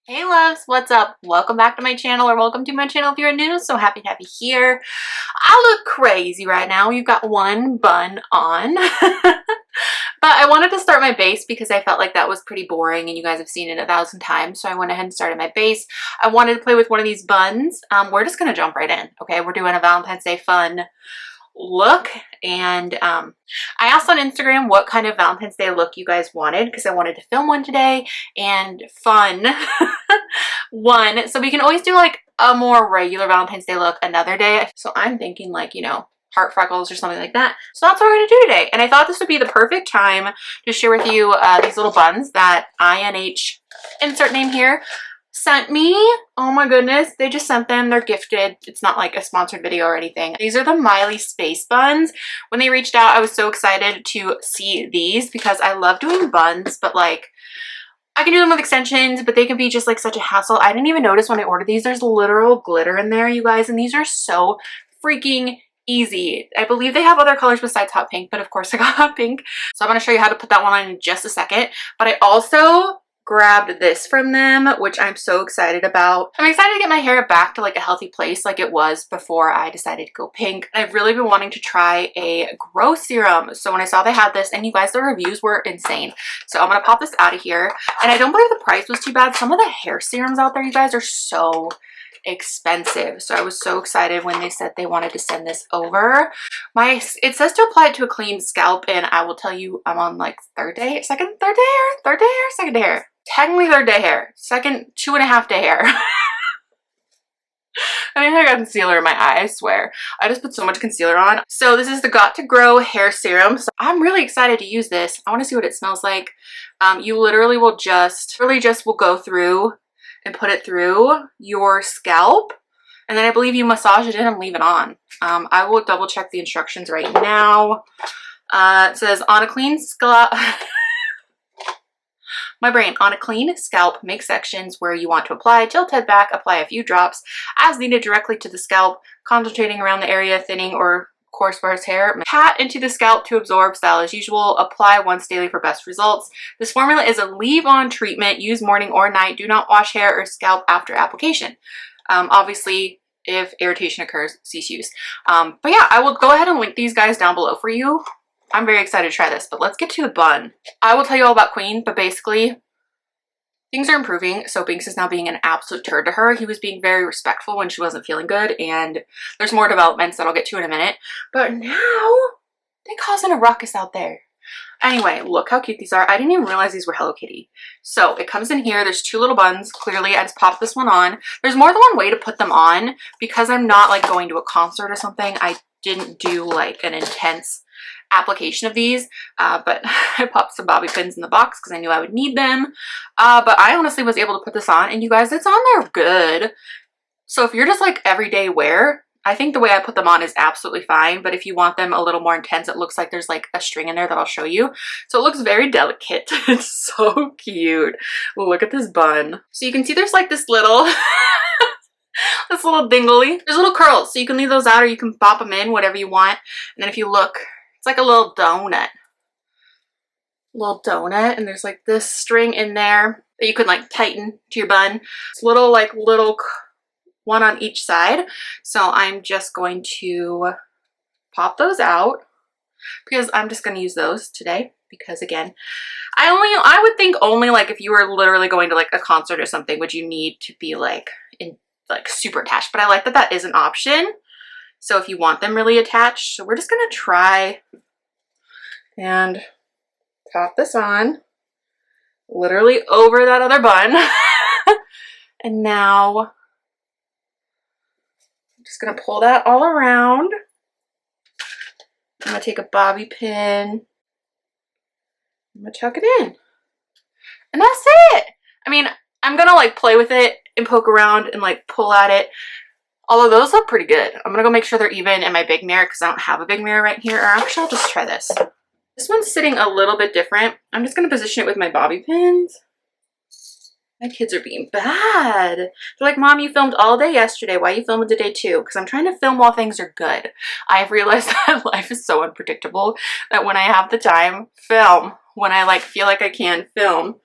Hey loves, what's up? Welcome back to my channel, or welcome to my channel if you're new. So happy to have you here. I look crazy right now. We've got one bun on. But I wanted to start my base because I felt like that was pretty boring and you guys have seen it 1,000 times. So I went ahead and started my base. I wanted to play with one of these buns. We're just going to jump right in. Okay, we're doing a Valentine's Day fun look, and I asked on Instagram what kind of Valentine's Day look you guys wanted because I wanted to film one today and fun one, so we can always do like a more regular Valentine's Day look another day. So I'm thinking like, you know, heart freckles or something like that. So that's what we're gonna do today, and I thought this would be the perfect time to share with you these little buns that INH, insert name here, sent me. Oh my goodness, they just sent them. They're gifted. It's not like a sponsored video or anything. These are the MILEY space buns. When they reached out, I was so excited to see these because I love doing buns, but like I can do them with extensions, but they can be just like such a hassle. I didn't even notice when I ordered these. There's literal glitter in there, you guys, and these are so freaking easy. I believe they have other colors besides hot pink, but of course I got hot pink. So I'm going to show you how to put that one on in just a second. But I also grabbed this from them, which I'm so excited about. I'm excited to get my hair back to like a healthy place like it was before I decided to go pink. I've really been wanting to try a grow serum. So when I saw they had this, and you guys, the reviews were insane. So I'm gonna pop this out of here. And I don't believe the price was too bad. Some of the hair serums out there, you guys, are so expensive. So I was so excited when they said they wanted to send this over. It says to apply it to a clean scalp, and I will tell you I'm on like third day hair, second day hair. Technically third day hair, second 2.5 day hair. I think I got concealer in my eye, I swear. I just put so much concealer on. So this is the Got to Grow hair serum. So I'm really excited to use this. I want to see what it smells like. You literally will will go through and put it through your scalp, and then I believe you massage it in and leave it on. I will double check the instructions right now. It says on a clean scalp. My brain. On a clean scalp, make sections where you want to apply, tilt head back, apply a few drops as needed directly to the scalp, concentrating around the area, thinning or coarse sparse hair. Pat into the scalp to absorb, style as usual. Apply once daily for best results. This formula is a leave-on treatment. Use morning or night. Do not wash hair or scalp after application. Obviously, if irritation occurs, cease use. But yeah, I will go ahead and link these guys down below for you. I'm very excited to try this, but let's get to the bun. I will tell you all about Queen, but basically things are improving. So Binks is now being an absolute turd to her. He was being very respectful when she wasn't feeling good, and there's more developments that I'll get to in a minute. But now they're causing a ruckus out there. Anyway, look how cute these are. I didn't even realize these were Hello Kitty. So it comes in here. There's 2 little buns. Clearly, I just popped this one on. There's more than one way to put them on because I'm not like going to a concert or something. I didn't do like an intense application of these, but I popped some bobby pins in the box because I knew I would need them. But I honestly was able to put this on, and you guys, it's on there good. So if you're just like everyday wear, I think the way I put them on is absolutely fine. But if you want them a little more intense, it looks like there's like a string in there that I'll show you. So it looks very delicate. It's so cute. Look at this bun. So you can see there's like this little this little dingly. There's little curls, so you can leave those out or you can pop them in, whatever you want. And then if you look, it's like a little donut. And there's like this string in there that you can like tighten to your bun. It's little one on each side. So I'm just going to pop those out because I'm just going to use those today because again, I would think only like if you were literally going to like a concert or something would you need to be like super attached, but I like that that is an option. So if you want them really attached, so we're just gonna try and pop this on literally over that other bun. And now I'm just gonna pull that all around. I'm gonna take a bobby pin. I'm gonna tuck it in. And that's it. I mean, I'm gonna like play with it and poke around and like pull at it. Although those look pretty good. I'm gonna go make sure they're even in my big mirror because I don't have a big mirror right here. Or actually, I'll just try this. This one's sitting a little bit different. I'm just gonna position it with my bobby pins. My kids are being bad. They're like, Mom, you filmed all day yesterday. Why are you filming today too? Because I'm trying to film while things are good. I've realized that life is so unpredictable that when I have the time, film. When I like feel like I can film.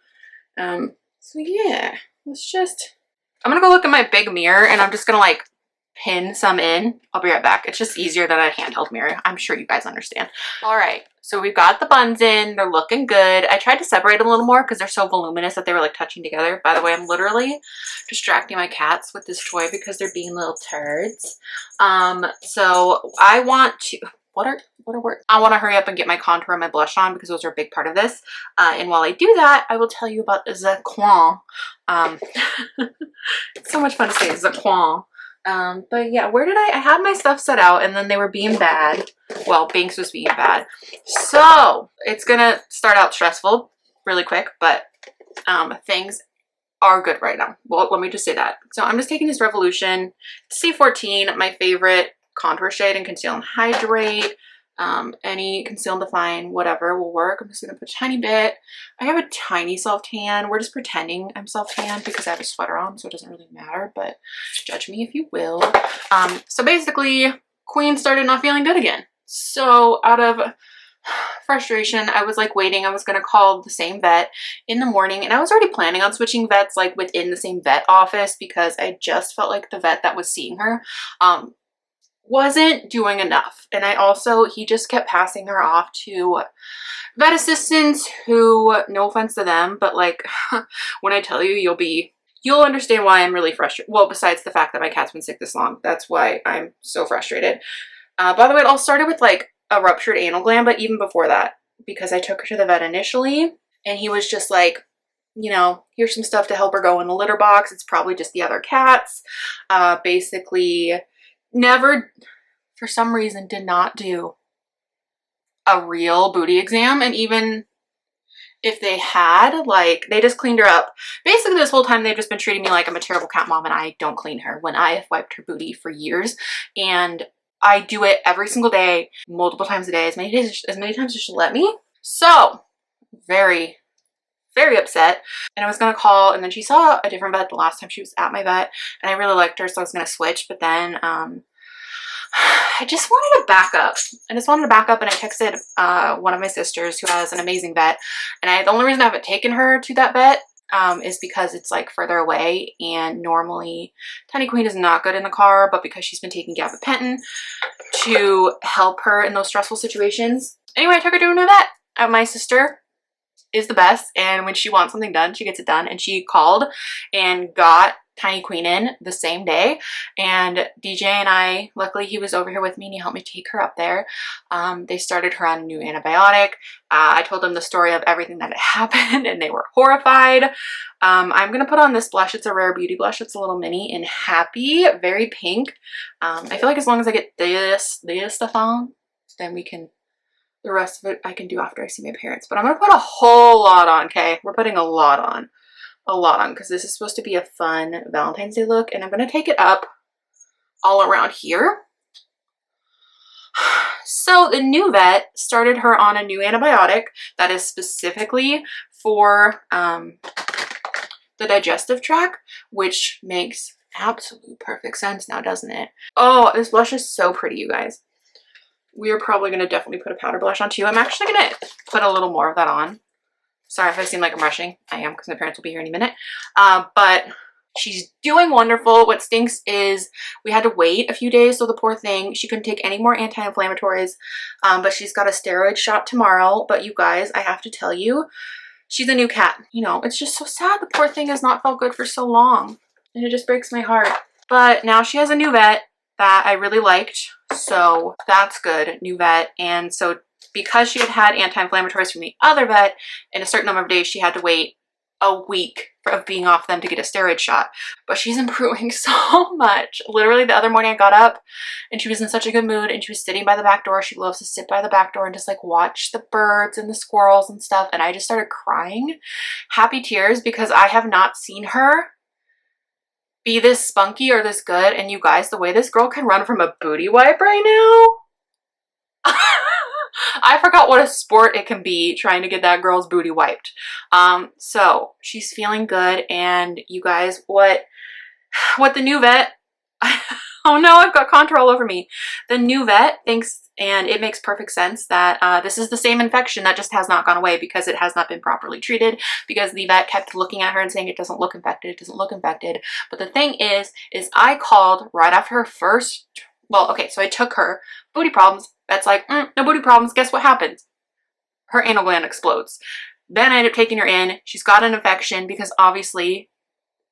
So yeah. I'm gonna go look at my big mirror and I'm just gonna like pin some in. I'll be right back. It's just easier than a handheld mirror. I'm sure you guys understand. All right, so we've got the buns in. They're looking good. I tried to separate them a little more because they're so voluminous that they were like touching together. By the way, I'm literally distracting my cats with this toy because they're being little turds. So I want to, what are words? I want to hurry up and get my contour and my blush on because those are a big part of this. And while I do that, I will tell you about the coin. It's so much fun to say the coin. But yeah, where did I had my stuff set out and then they were being bad. Well, Banks was being bad. So it's gonna start out stressful really quick, but things are good right now. Well, let me just say that. So I'm just taking this Revolution C14, my favorite contour shade, and conceal and hydrate. Any conceal and define, whatever will work. I'm just gonna put a tiny bit. I have a tiny self tan. We're just pretending I'm self tan because I have a sweater on, so it doesn't really matter, but judge me if you will. So basically, Queen started not feeling good again. So out of frustration, I was like waiting. I was gonna call the same vet in the morning, and I was already planning on switching vets like within the same vet office because I just felt like the vet that was seeing her wasn't doing enough. And he just kept passing her off to vet assistants who, no offense to them, but like when I tell you, you'll understand why I'm really frustrated. Well, besides the fact that my cat's been sick this long, that's why I'm so frustrated. By the way, it all started with like a ruptured anal gland, but even before that, because I took her to the vet initially and he was just like, you know, here's some stuff to help her go in the litter box. It's probably just the other cats. Basically, never, for some reason, did not do a real booty exam. And even if they had, like, they just cleaned her up. Basically, this whole time, they've just been treating me like I'm a terrible cat mom and I don't clean her when I have wiped her booty for years. And I do it every single day, multiple times a day, as many times as she'll let me. So, very, very upset. And I was gonna call, and then she saw a different vet the last time she was at my vet, and I really liked her, so I was gonna switch. But then I just wanted to back up. And I texted one of my sisters who has an amazing vet, and the only reason I haven't taken her to that vet is because it's like further away, and normally Tiny Queen is not good in the car, but because she's been taking gabapentin to help her in those stressful situations. Anyway, I took her to a new vet. My sister is the best, and when she wants something done, she gets it done, and she called and got Tiny Queen in the same day. And DJ and I, luckily he was over here with me and he helped me take her up there. They started her on a new antibiotic. I told them the story of everything that had happened and they were horrified. I'm gonna put on this blush. It's a Rare Beauty blush. It's a little mini in Happy, very pink. I feel like as long as I get this stuff on, then we can, the rest of it I can do after I see my parents. But I'm gonna put a whole lot on, okay? We're putting a lot on because this is supposed to be a fun Valentine's Day look, and I'm gonna take it up all around here. So the new vet started her on a new antibiotic that is specifically for the digestive tract, which makes absolute perfect sense now, doesn't it? Oh, this blush is so pretty, you guys. We are probably going to definitely put a powder blush on too. I'm actually going to put a little more of that on. Sorry if I seem like I'm rushing. I am, because my parents will be here any minute. But she's doing wonderful. What stinks is we had to wait a few days, so the poor thing, she couldn't take any more anti-inflammatories. But she's got a steroid shot tomorrow. But you guys, I have to tell you, she's a new cat. You know, it's just so sad. The poor thing has not felt good for so long. And it just breaks my heart. But now she has a new vet that I really liked. So that's good, new vet. And so because she had anti-inflammatories from the other vet, in a certain number of days, she had to wait a week of being off them to get a steroid shot. But she's improving so much. Literally the other morning I got up and she was in such a good mood and she was sitting by the back door. She loves to sit by the back door and just like watch the birds and the squirrels and stuff. And I just started crying, happy tears, because I have not seen her be this spunky or this good. And you guys, the way this girl can run from a booty wipe right now, I forgot what a sport it can be trying to get that girl's booty wiped. So she's feeling good. And you guys, what the new vet, oh no, I've got contour all over me. The new vet thinks And it makes perfect sense that this is the same infection that just has not gone away because it has not been properly treated, because the vet kept looking at her and saying it doesn't look infected, it doesn't look infected. But the thing is I called right after her first, well, okay, so I took her, booty problems. Vet's like, no booty problems. Guess what happens? Her anal gland explodes. Then I ended up taking her in. She's got an infection because obviously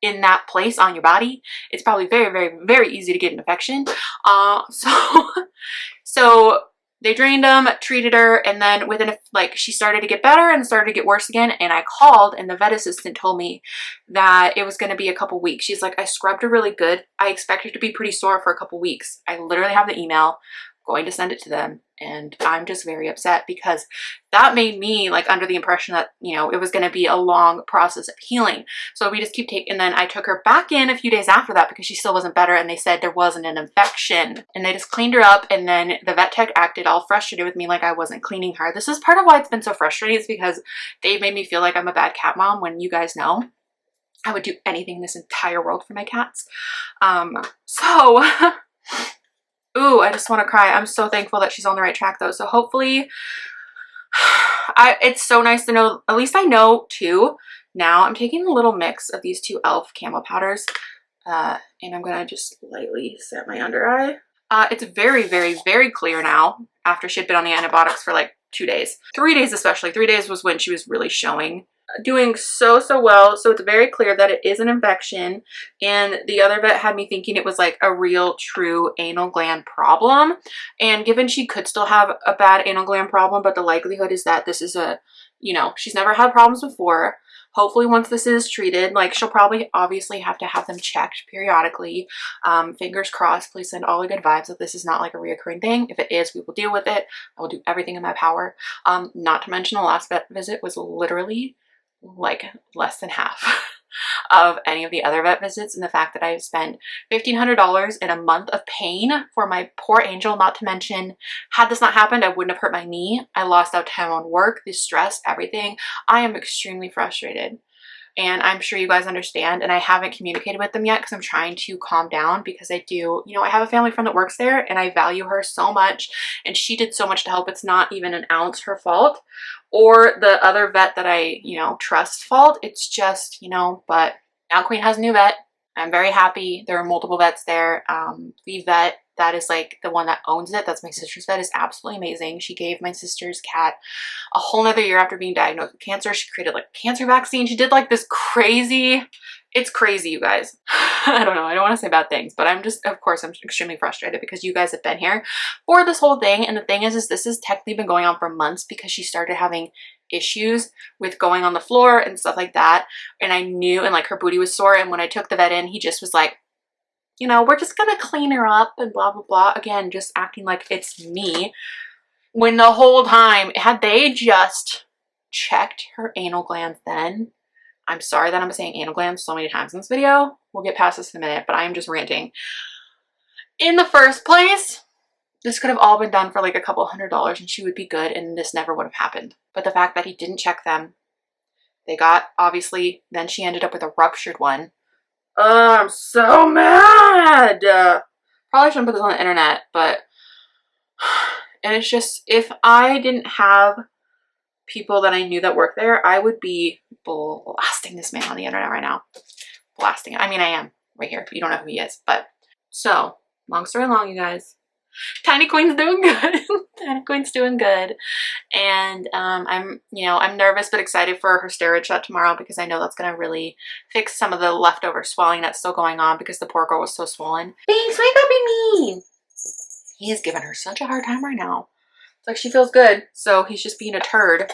in that place on your body, it's probably very, very, very easy to get an infection. So they drained them, treated her, and then within she started to get better and started to get worse again. And I called, and the vet assistant told me that it was going to be a couple weeks. She's like, I scrubbed her really good. I expect her to be pretty sore for a couple weeks. I literally have the email, going to send it to them. And I'm just very upset because that made me under the impression that, you know, it was going to be a long process of healing. So we just keep taking, and then I took her back in a few days after that because she still wasn't better, and they said there wasn't an infection, and they just cleaned her up. And then the vet tech acted all frustrated with me like I wasn't cleaning her. This is part of why it's been so frustrating, is because they've made me feel like I'm a bad cat mom, when you guys know I would do anything in this entire world for my cats. Ooh, I just want to cry. I'm so thankful that she's on the right track though. So hopefully, it's so nice to know, at least I know too. Now I'm taking a little mix of these two e.l.f. camo powders, and I'm going to just lightly set my under eye. It's very, very, very clear now after she had been on the antibiotics for 2 days. 3 days especially. 3 days was when she was really showing. Doing so well. So it's very clear that it is an infection, and the other vet had me thinking it was a real true anal gland problem. And given she could still have a bad anal gland problem, but the likelihood is that this is a, you know, she's never had problems before. Hopefully once this is treated, she'll probably obviously have to have them checked periodically. Fingers crossed, please send all the good vibes that this is not a reoccurring thing. If it is, we will deal with it. I will do everything in my power. Not to mention the last vet visit was literally less than half of any of the other vet visits, and the fact that I've spent $1,500 in a month of pain for my poor angel. Not to mention, had this not happened, I wouldn't have hurt my knee. I lost out time on work, the stress, everything. I am extremely frustrated, and I'm sure you guys understand, and I haven't communicated with them yet because I'm trying to calm down, because I do, you know, I have a family friend that works there and I value her so much, and she did so much to help. It's not even an ounce her fault or the other vet that I, you know, trust fault. It's just, you know, but now Queen has a new vet. I'm very happy. There are multiple vets there. The vet that is the one that owns it, that's my sister's vet, is absolutely amazing. She gave my sister's cat a whole nother year after being diagnosed with cancer. She created a cancer vaccine. She did this crazy, it's crazy, you guys. I don't know, I don't want to say bad things, but I'm just, of course, I'm extremely frustrated because you guys have been here for this whole thing. And the thing is this has technically been going on for months, because she started having issues with going on the floor and stuff like that. And I knew, and her booty was sore. And when I took the vet in, he just was like, you know, we're just gonna clean her up and blah, blah, blah. Again, just acting like it's me. When the whole time, had they just checked her anal glands then, I'm sorry that I'm saying anal glands so many times in this video. We'll get past this in a minute, but I am just ranting. In the first place, this could have all been done for a couple $100 and she would be good, and this never would have happened. But the fact that he didn't check them, they got, obviously, then she ended up with a ruptured one. Oh, I'm so mad. Probably shouldn't put this on the internet, but, and it's just, if I didn't have people that I knew that work there, I would be blasting this man on the internet right now. Blasting it. I mean, I am right here. You don't know who he is, but so long story long, you guys. Tiny Queen's doing good. Tiny Queen's doing good. And I'm nervous but excited for her steroid shot tomorrow, because I know that's going to really fix some of the leftover swelling that's still going on, because the poor girl was so swollen. Binks, wake up, be mean. He is giving her such a hard time right now. It's she feels good, so he's just being a turd.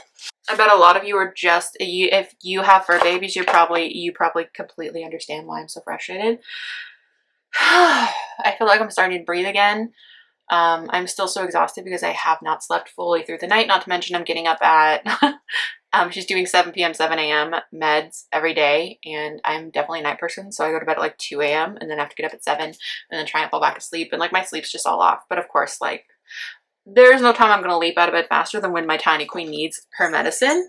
I bet a lot of you are just, if you have fur babies, you probably completely understand why I'm so frustrated. I feel like I'm starting to breathe again. I'm still so exhausted because I have not slept fully through the night. Not to mention I'm getting up at, she's doing 7 p.m., 7 a.m. meds every day. And I'm definitely a night person. So I go to bed at 2 a.m. and then have to get up at 7 and then try and fall back asleep. And my sleep's just all off. But of course, there's no time I'm going to leap out of bed faster than when my Tiny Queen needs her medicine.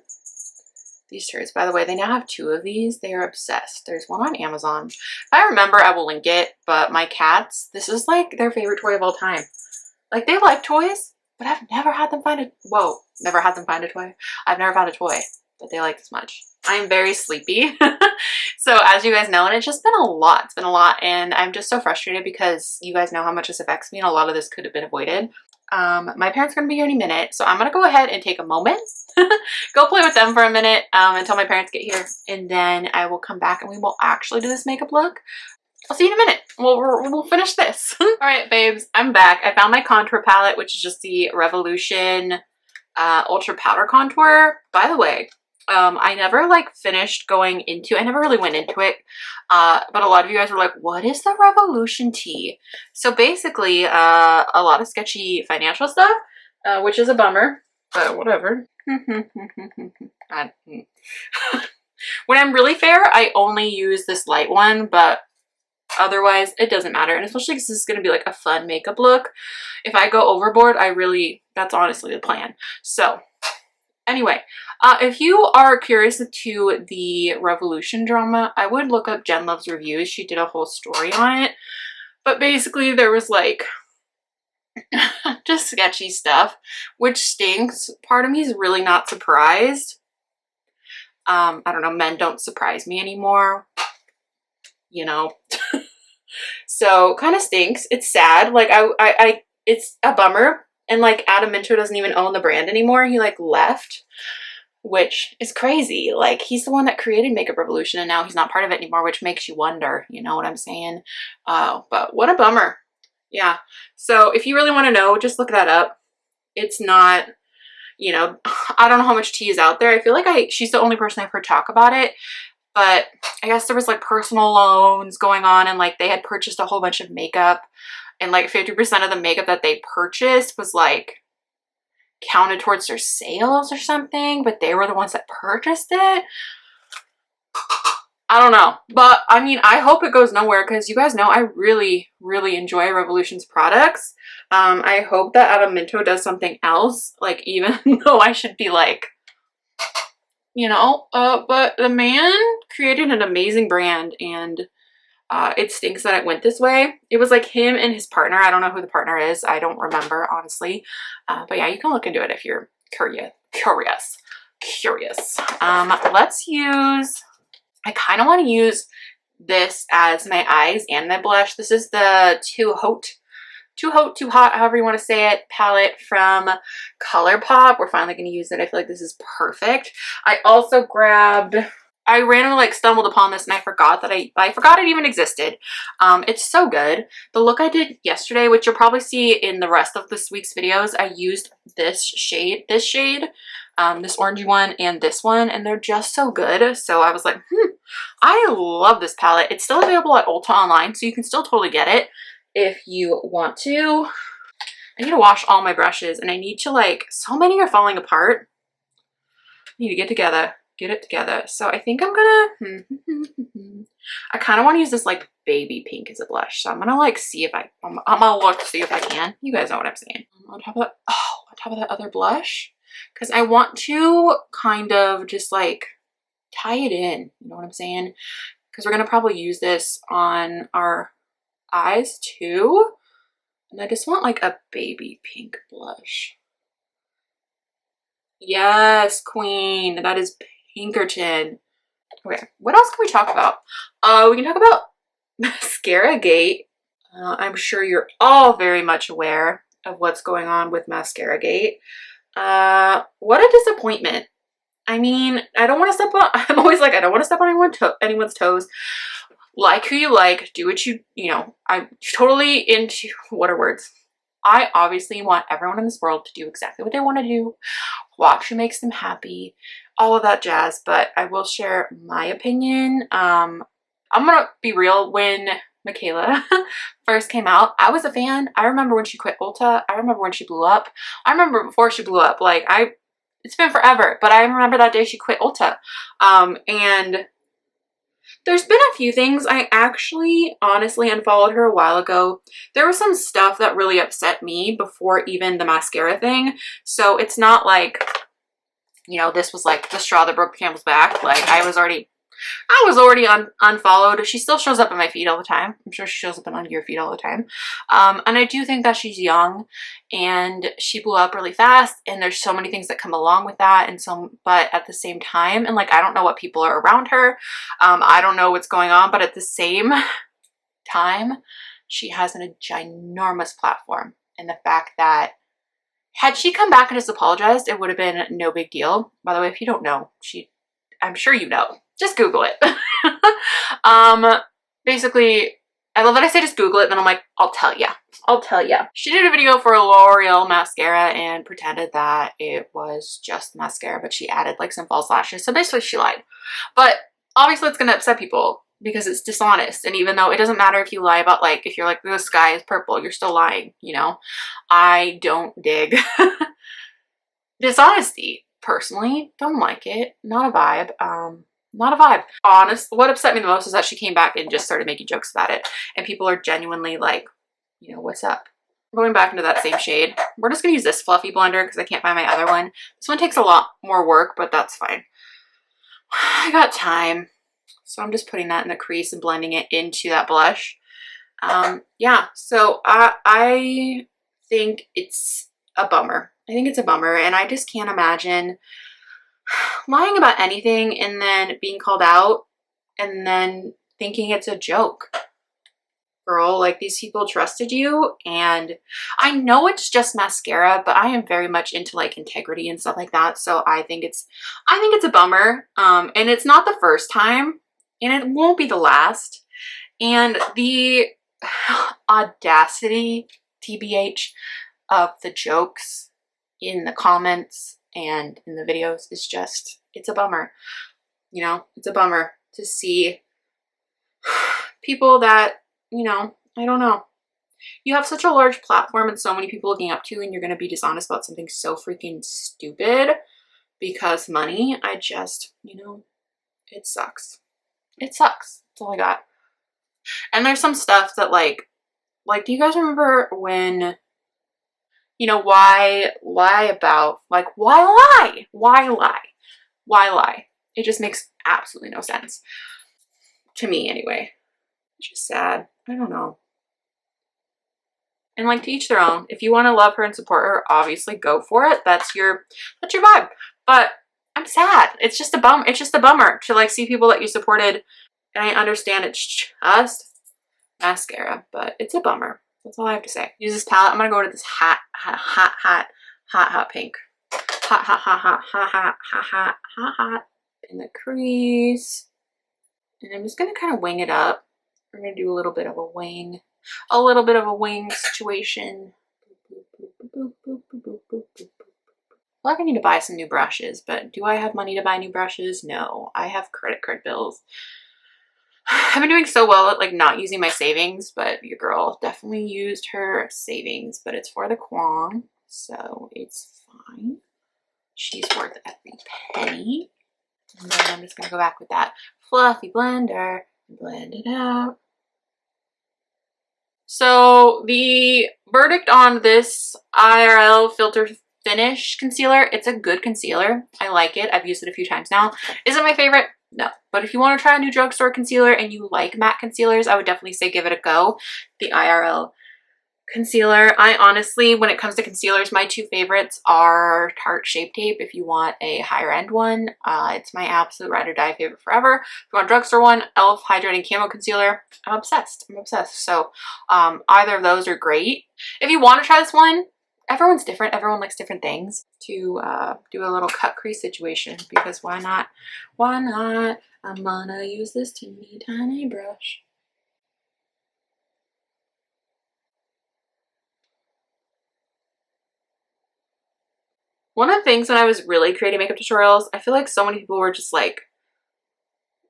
These turds, by the way, they now have 2 of these. They are obsessed. There's one on Amazon. If I remember, I will link it. But my cats, this is their favorite toy of all time. They like toys, but I've never had them find a, whoa, never had them find a toy. I've never found a toy that they like this much. I am very sleepy. So as you guys know, and it's just been a lot. It's been a lot, and I'm just so frustrated because you guys know how much this affects me, and a lot of this could have been avoided. My parents are gonna be here any minute, so I'm gonna go ahead and take a moment, go play with them for a minute until my parents get here, and then I will come back and we will actually do this makeup look. I'll see you in a minute. We'll finish this. All right, babes, I'm back. I found my contour palette, which is just the Revolution Ultra Powder Contour. By the way, I never like finished going into, I never really went into it, but a lot of you guys were like, what is the Revolution tea? So basically, a lot of sketchy financial stuff, which is a bummer, but whatever. When I'm really fair, I only use this light one, but otherwise it doesn't matter. And especially because this is going to be like a fun makeup look. If I go overboard, that's honestly the plan. So anyway, if you are curious to the Revolution drama, I would look up Jen Love's reviews. She did a whole story on it. But basically there was like just sketchy stuff, which stinks. Part of me is really not surprised. I don't know, men don't surprise me anymore, you know. So kind of stinks. It's sad. Like it's a bummer. And like Adam Minto doesn't even own the brand anymore. He like left, which is crazy. Like he's the one that created Makeup Revolution and now he's not part of it anymore, which makes you wonder, you know what I'm saying? But what a bummer. Yeah. So if you really want to know, just look that up. It's not, you know, I don't know how much tea is out there. I feel like she's the only person I've heard talk about it. But I guess there was like personal loans going on and like they had purchased a whole bunch of makeup and like 50% of the makeup that they purchased was like counted towards their sales or something, but they were the ones that purchased it. I don't know, but I mean, I hope it goes nowhere because you guys know I really, really enjoy Revolution's products. I hope that Adam Minto does something else, like even though I should be like, you know, but the man created an amazing brand and it stinks that it went this way. It was like him and his partner. I don't know who the partner is. I don't remember, honestly. But yeah, you can look into it if you're curious. Let's use, I kind of want to use this as my eyes and my blush. This is the Too Hot, however you want to say it, palette from Colourpop. We're finally going to use it. I feel like this is perfect. I also grabbed, I randomly like stumbled upon this and I forgot that I forgot it even existed. It's so good. The look I did yesterday, which you'll probably see in the rest of this week's videos, I used this shade, this orangey one and this one, and they're just so good. So I was like, I love this palette. It's still available at Ulta online, so you can still totally get it if you want to. I need to wash all my brushes and I need to like, so many are falling apart. I need to get it together. So I think I'm gonna, I kind of want to use this like baby pink as a blush. So I'm gonna like see if I'm gonna look to see if I can. You guys know what I'm saying. On top of that other blush, because I want to kind of just like tie it in. You know what I'm saying? Because we're gonna probably use this on our eyes too. And I just want like a baby pink blush. Yes, queen. That is Pinkerton. Okay, what else can we talk about? We can talk about Mascaragate. I'm sure you're all very much aware of what's going on with Mascaragate. What a disappointment. I mean, I don't want to step on, I'm always like, I don't want to step on anyone's toes. Like who you like, do what you know, I'm totally into, what are words? I obviously want everyone in this world to do exactly what they want to do, watch who makes them happy, all of that jazz, but I will share my opinion. I'm gonna be real, when Michaela first came out, I was a fan. I remember when she quit Ulta. I remember when she blew up. I remember before she blew up. Like it's been forever, but I remember that day she quit Ulta. And there's been a few things. I actually honestly unfollowed her a while ago. There was some stuff that really upset me before even the mascara thing. So it's not like, you know, this was like the straw that broke the camel's back. Like I was already I was already unfollowed. She still shows up in my feed all the time. I'm sure she shows up on your feed all the time. And I do think that she's young and she blew up really fast, and there's so many things that come along with that. And so, but at the same time, and like, I don't know what people are around her. I don't know what's going on, but at the same time, she has a ginormous platform. And the fact that had she come back and just apologized, it would have been no big deal. By the way, if you don't know, I'm sure you know. Just Google it. Basically, I love that I say just Google it, then I'm like, I'll tell ya. I'll tell ya. She did a video for a L'Oreal mascara and pretended that it was just mascara, but she added like some false lashes. So basically she lied. But obviously it's gonna upset people because it's dishonest. And even though it doesn't matter if you lie about, like, if you're like, the sky is purple, you're still lying, you know? I don't dig dishonesty. Personally, don't like it. Not a vibe. Not a vibe. Honest, what upset me the most is that she came back and just started making jokes about it. And people are genuinely like, you know, what's up? Going back into that same shade, we're just gonna use this fluffy blender because I can't find my other one. This one takes a lot more work, but that's fine. I got time. So I'm just putting that in the crease and blending it into that blush. Yeah, so I think it's a bummer. I think it's a bummer, and I just can't imagine lying about anything and then being called out and then thinking it's a joke. Girl, like, these people trusted you, and I know it's just mascara, but I am very much into like integrity and stuff like that. So I think it's a bummer. And it's not the first time, and it won't be the last. And the audacity, TBH, of the jokes in the comments and in the videos is just, it's a bummer. You know, it's a bummer to see people that, you know, I don't know. You have such a large platform and so many people looking up to you, and you're going to be dishonest about something so freaking stupid because money. I just, you know, it sucks. It sucks. That's all I got. And there's some stuff that like, do you guys remember when, you know, why lie about, like, why lie? Why lie? Why lie? It just makes absolutely no sense. To me, anyway. It's just sad. I don't know. And like, to each their own. If you want to love her and support her, obviously go for it. That's your vibe. But I'm sad. It's just a bum. It's just a bummer to like see people that you supported. And I understand it's just mascara, but it's a bummer. That's all I have to say. Use this palette. I'm gonna go to this hot pink. Hot in the crease. And I'm just gonna kind of wing it up. We're gonna do a little bit of a wing situation. I feel like I need to buy some new brushes, but do I have money to buy new brushes? No, I have credit card bills. I've been doing so well at like not using my savings, but your girl definitely used her savings, but it's for the Kwong, so it's fine. She's worth every penny. And then I'm just gonna go back with that fluffy blender and blend it out. So the verdict on this IRL Filter Finish concealer, it's a good concealer. I like it. I've used it a few times now. Is it my favorite? No. But if you want to try a new drugstore concealer and you like matte concealers, I would definitely say give it a go. The IRL concealer. I honestly, when it comes to concealers, my two favorites are Tarte Shape Tape. If you want a higher end one, it's my absolute ride or die favorite forever. If you want a drugstore one, e.l.f. Hydrating Camo Concealer. I'm obsessed. I'm obsessed. So either of those are great. If you want to try this one, everyone's different. Everyone likes different things. To do a little cut crease situation, because why not? Why not? I'm gonna use this teeny tiny brush. One of the things when I was really creating makeup tutorials, I feel like so many people were just like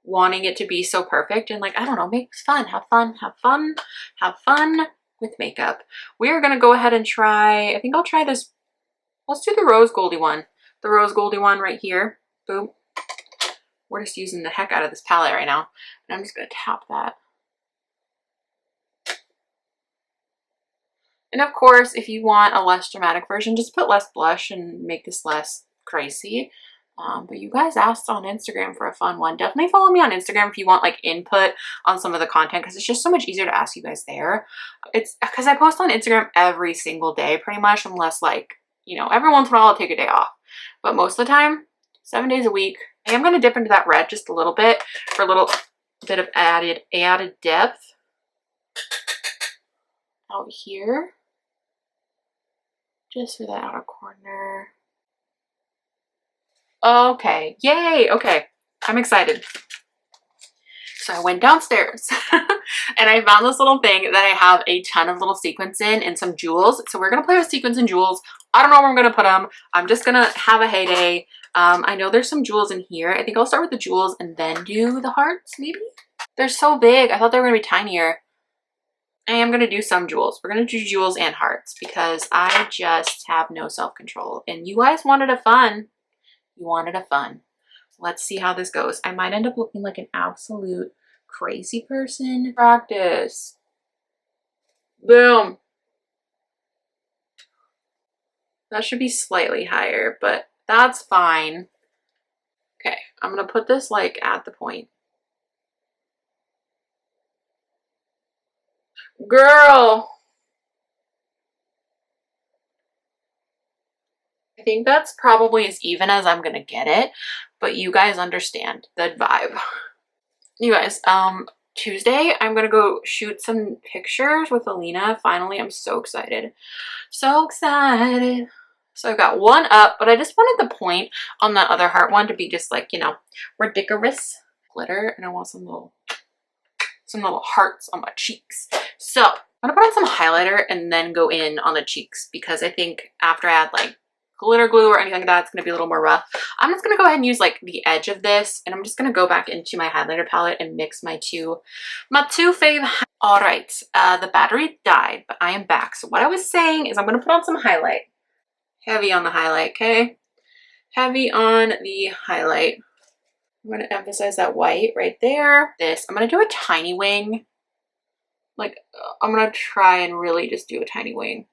wanting it to be so perfect, and like, I don't know, make it fun, have fun, have fun, have fun with makeup. We're gonna go ahead and try, I think I'll try this. Let's do the rose goldy one. The rose goldy one right here. Boom. We're just using the heck out of this palette right now. And I'm just gonna tap that. And of course, if you want a less dramatic version, just put less blush and make this less crazy. But you guys asked on Instagram for a fun one. Definitely follow me on Instagram if you want like input on some of the content, because it's just so much easier to ask you guys there. It's because I post on Instagram every single day pretty much, unless like, you know, every once in a while I'll take a day off. But most of the time, 7 days a week. I am going to dip into that red just a little bit for a little bit of added depth out here. Just for the outer corner. Okay, yay, okay, I'm excited. So I went downstairs and I found this little thing that I have a ton of little sequins in and some jewels. So we're gonna play with sequins and jewels. I don't know where I'm gonna put them. I'm just gonna have a heyday. I know there's some jewels in here. I think I'll start with the jewels and then do the hearts, maybe? They're so big. I thought they were gonna be tinier. I am gonna do some jewels. We're gonna do jewels and hearts because I just have no self-control. And you guys wanted a fun. You wanted a fun. Let's see how this goes. I might end up looking like an absolute crazy person. Practice. Boom. That should be slightly higher, but that's fine. Okay, I'm gonna put this like at the point. Girl. I think that's probably as even as I'm gonna get it, but you guys understand the vibe. You guys, Tuesday, I'm gonna go shoot some pictures with Alina. Finally, I'm so excited. So excited. So I've got one up, but I just wanted the point on that other heart one to be just like, you know, ridiculous glitter. And I want some little hearts on my cheeks. So I'm gonna put on some highlighter and then go in on the cheeks because I think after I add like glitter glue or anything like that, it's going to be a little more rough. I'm just going to go ahead and use like the edge of this, and I'm just going to go back into my highlighter palette and mix my two fave. All right, the battery died, but I am back. So what I was saying is I'm going to put on some highlight. Heavy on the highlight, okay? Heavy on the highlight. I'm going to emphasize that white right there. I'm going to do a tiny wing. Like, I'm going to try and really just do a tiny wing.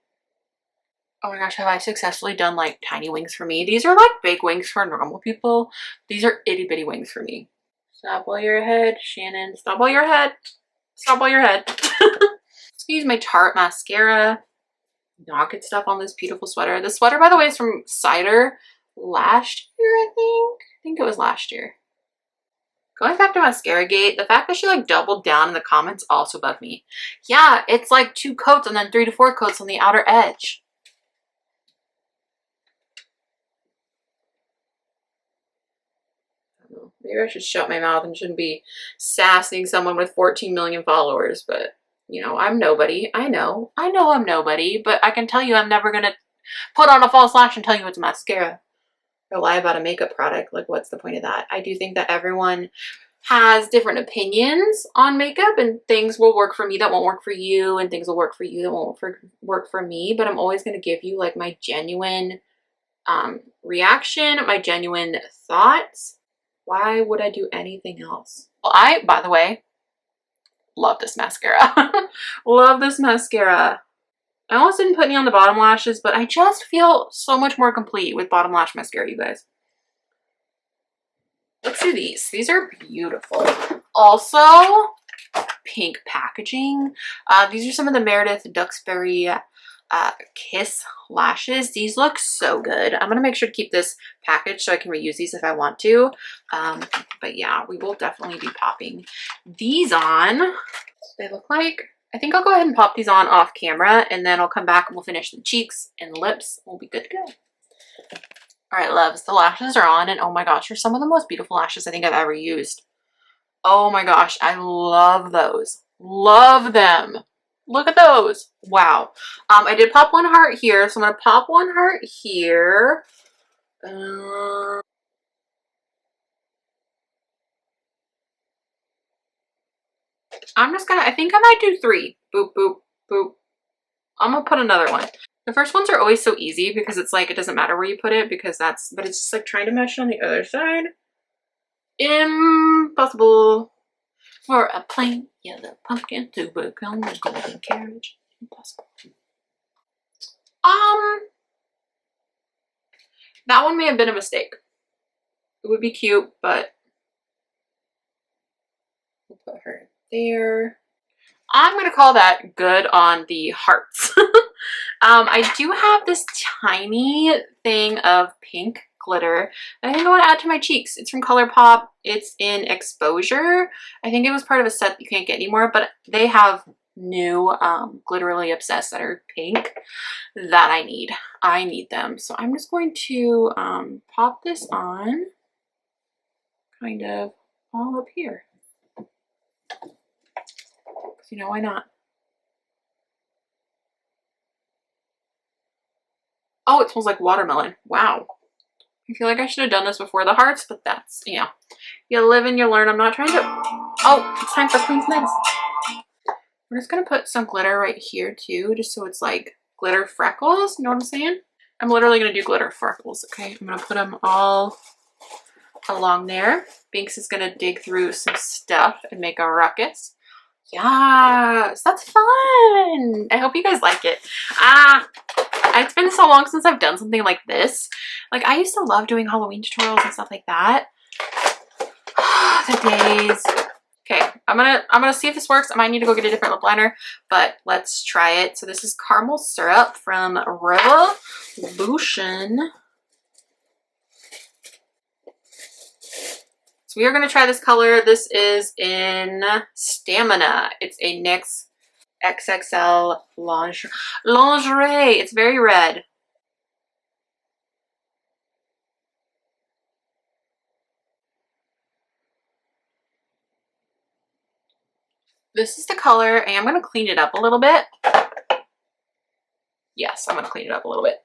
Oh my gosh, have I successfully done like tiny wings for me? These are like big wings for normal people. These are itty bitty wings for me. Stop while you're ahead, Shannon. Stop while you're ahead. Stop while you're ahead. Let's use my Tarte mascara. Knock stuff on this beautiful sweater. This sweater, by the way, is from Cider last year, I think. I think it was last year. Going back to Mascaragate, the fact that she like doubled down in the comments also bugged me. Yeah, it's like 2 coats and then 3 to 4 coats on the outer edge. Maybe I should shut my mouth and shouldn't be sassing someone with 14 million followers, but you know, I'm nobody. I know I'm nobody, but I can tell you I'm never gonna put on a false lash and tell you it's mascara or lie about a makeup product. Like, what's the point of that? I do think that everyone has different opinions on makeup, and things will work for me that won't work for you, and things will work for you that won't work for me, but I'm always going to give you like my genuine reaction, my genuine thoughts. Why would I do anything else? Well, by the way, love this mascara. Love this mascara. I almost didn't put any on the bottom lashes, but I just feel so much more complete with bottom lash mascara, you guys. Let's do these. These are beautiful. Also, pink packaging. These are some of the Meredith Duxbury Kiss lashes. These look so good. I'm gonna make sure to keep this package so I can reuse these if I want to. But yeah, we will definitely be popping these on. They look like, I think I'll go ahead and pop these on off camera, and then I'll come back and we'll finish the cheeks and lips. We'll be good to go. All right, loves, the lashes are on, and oh my gosh, they're some of the most beautiful lashes I think I've ever used. Oh my gosh, I love those. Love them. Look at those. Wow. I did pop one heart here, so I'm going to pop one heart here. I'm just gonna, I think I might do 3. Boop, boop, boop. I'm gonna put another one. The first ones are always so easy because it's like, it doesn't matter where you put it because but it's just like trying to match it on the other side. Impossible for a plain yellow pumpkin to become a golden carriage. Impossible. That one may have been a mistake. It would be cute, but we'll put her there. I'm gonna call that good on the hearts. I do have this tiny thing of pink glitter that I think I want to add to my cheeks. It's from Colourpop. It's in Exposure. I think it was part of a set that you can't get anymore, but they have new Glitterily Obsessed that are pink that I need. I need them. So I'm just going to pop this on kind of all up here. You know, why not? Oh, it smells like watermelon. Wow. I feel like I should have done this before the hearts, but that's, you know, you live and you learn. I'm not trying to... Oh, it's time for Queen's Miss. We're just going to put some glitter right here too, just so it's like glitter freckles. You know what I'm saying? I'm literally going to do glitter freckles, okay? I'm going to put them all along there. Binks is going to dig through some stuff and make a ruckus. Yes, that's fun. I hope you guys like it. It's been so long since I've done something like this. Like, I used to love doing Halloween tutorials and stuff like that. The days. Okay, I'm gonna see if this works. I might need to go get a different lip liner, but let's try it. So this is Caramel Syrup from Revolution. So we are going to try this color. This is in Stamina. It's a NYX XXL lingerie. It's very red. This is the color, and I'm going to clean it up a little bit. Yes, I'm going to clean it up a little bit.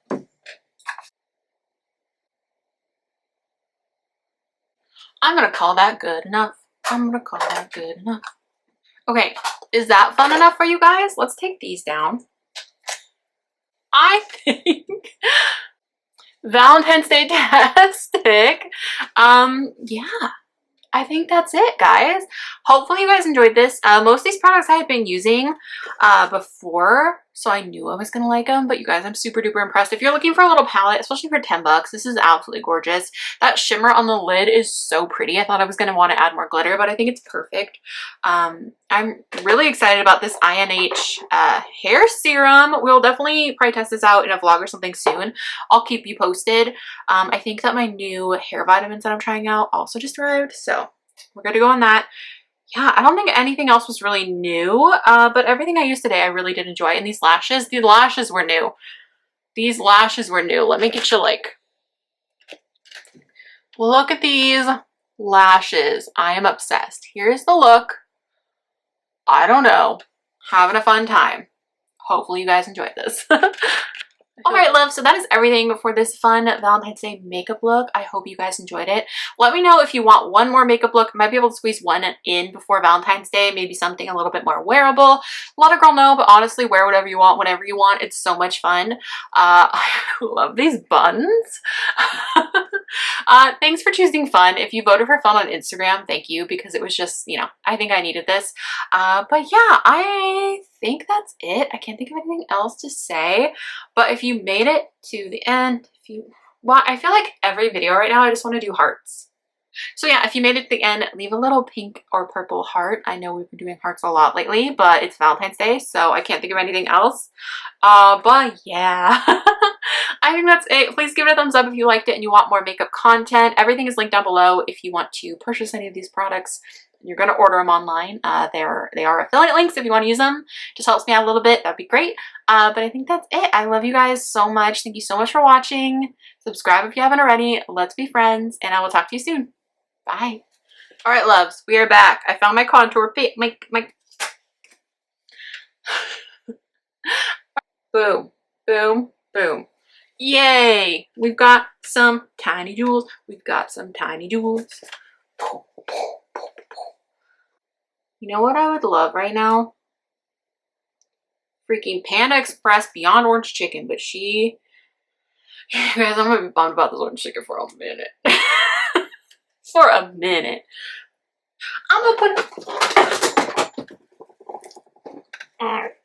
I'm going to call that good enough. I'm going to call that good enough. Okay, is that fun enough for you guys? Let's take these down. I think Valentine's Day tastic. Yeah. I think that's it, guys. Hopefully you guys enjoyed this. Most of these products I had been using before, so I knew I was gonna like them. But you guys, I'm super duper impressed. If you're looking for a little palette, especially for 10 bucks, this is absolutely gorgeous. That shimmer on the lid is so pretty. I thought I was gonna want to add more glitter, but I think it's perfect. I'm really excited about this INH hair serum. We'll definitely probably test this out in a vlog or something soon. I'll keep you posted. I think that my new hair vitamins that I'm trying out also just arrived, so we're good to go on that. Yeah, I don't think anything else was really new, but everything I used today I really did enjoy. And these lashes, the lashes were new. These lashes were new. Let me get you like, look at these lashes. I am obsessed. Here's the look. I don't know. Having a fun time. Hopefully you guys enjoyed this. Alright, love, so that is everything for this fun Valentine's Day makeup look. I hope you guys enjoyed it. Let me know if you want one more makeup look. I might be able to squeeze one in before Valentine's Day, maybe something a little bit more wearable. Let a girl know, but honestly, wear whatever you want, whenever you want. It's so much fun. I love these buns. Thanks for choosing fun. If you voted for fun on Instagram, thank you, because it was just, you know, I think I needed this. But yeah, I think that's it. I can't think of anything else to say, but if you made it to the end, well, I feel like every video right now I just want to do hearts. So yeah, if you made it to the end, leave a little pink or purple heart. I know we've been doing hearts a lot lately, but it's Valentine's Day, so I can't think of anything else. But yeah, I think that's it. Please give it a thumbs up if you liked it and you want more makeup content. Everything is linked down below if you want to purchase any of these products. You're going to order them online. They are affiliate links if you want to use them. Just helps me out a little bit. That'd be great. But I think that's it. I love you guys so much. Thank you so much for watching. Subscribe if you haven't already. Let's be friends, and I will talk to you soon. Bye. All right, loves, we are back. I found my contour boom, boom, boom. Yay! We've got some tiny jewels. We've got some tiny jewels. You know what I would love right now? Freaking Panda Express Beyond Orange Chicken, but she... You guys, I'm gonna be bummed about this orange chicken for a minute. For a minute. I'm gonna put...